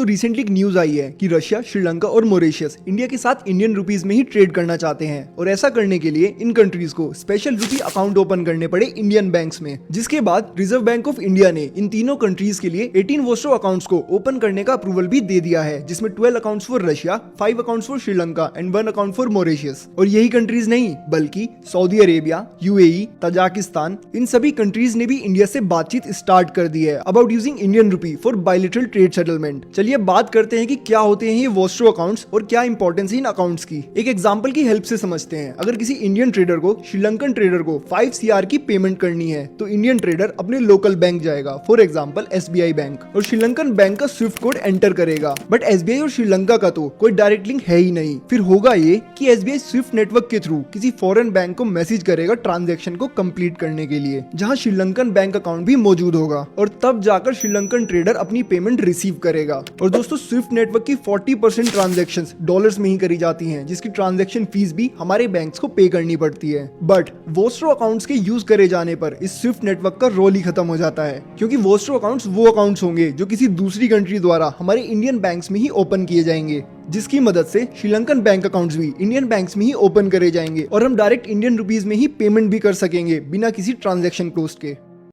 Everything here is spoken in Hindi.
दोस्तों रिसेंटली एक न्यूज आई है कि रशिया, श्रीलंका और मॉरिशस इंडिया के साथ इंडियन रुपीस में ही ट्रेड करना चाहते हैं और ऐसा करने के लिए इन कंट्रीज को स्पेशल रुपी अकाउंट ओपन करने पड़े इंडियन बैंक्स में। जिसके बाद रिजर्व बैंक ऑफ इंडिया ने इन तीनों कंट्रीज के लिए 18 वोस्ट्रो अकाउंट्स को ओपन करने का अप्रूवल भी दे दिया है, जिसमें 12 accounts for Russia, 5 accounts for Sri Lanka and 1 account for Mauritius. और यही कंट्रीज नहीं बल्कि सऊदी अरेबिया, यूएई, तजाकिस्तान, इन सभी कंट्रीज ने भी इंडिया से बातचीत स्टार्ट कर दी है about using Indian rupee for bilateral trade settlement. चलिए बात करते हैं कि क्या होते हैं ये वोस्ट्रो अकाउंट्स और क्या इंपॉर्टेंस है इन अकाउंट्स की। एक एग्जांपल की हेल्प से समझते हैं। अगर किसी इंडियन ट्रेडर को श्रीलंकन ट्रेडर को 5 CR की पेमेंट करनी है तो इंडियन ट्रेडर अपने लोकल बैंक जाएगा, फॉर एग्जांपल SBI बैंक, और श्रीलंकन बैंक का स्विफ्ट कोड एंटर करेगा। बट SBI और श्रीलंका का तो कोई डायरेक्ट लिंक है ही नहीं। फिर होगा ये कि SBI स्विफ्ट नेटवर्क के थ्रू किसी फॉरेन बैंक को मैसेज करेगा ट्रांजैक्शन को कंप्लीट करने के लिए, जहां श्रीलंकन बैंक अकाउंट भी मौजूद होगा, और तब जाकर श्रीलंकन ट्रेडर अपनी पेमेंट रिसीव करेगा। और दोस्तों स्विफ्ट नेटवर्क की 40% ट्रांजैक्शंस डॉलर्स में ही करी जाती हैं, जिसकी ट्रांजैक्शन फीस भी हमारे बैंक्स को पे करनी पड़ती है। बट वोस्ट्रो अकाउंट्स के यूज करे जाने पर इस स्विफ्ट नेटवर्क का रोल ही खत्म हो जाता है, क्योंकि वोस्ट्रो अकाउंट्स वो अकाउंट्स होंगे जो किसी दूसरी कंट्री द्वारा हमारे इंडियन बैंक्स में ही ओपन किए जाएंगे, जिसकी मदद से श्रीलंकन बैंक अकाउंट्स भी इंडियन बैंक्स में ही ओपन करे जाएंगे और हम डायरेक्ट इंडियन रुपीस में ही पेमेंट भी कर सकेंगे बिना किसी ट्रांजैक्शन कॉस्ट के।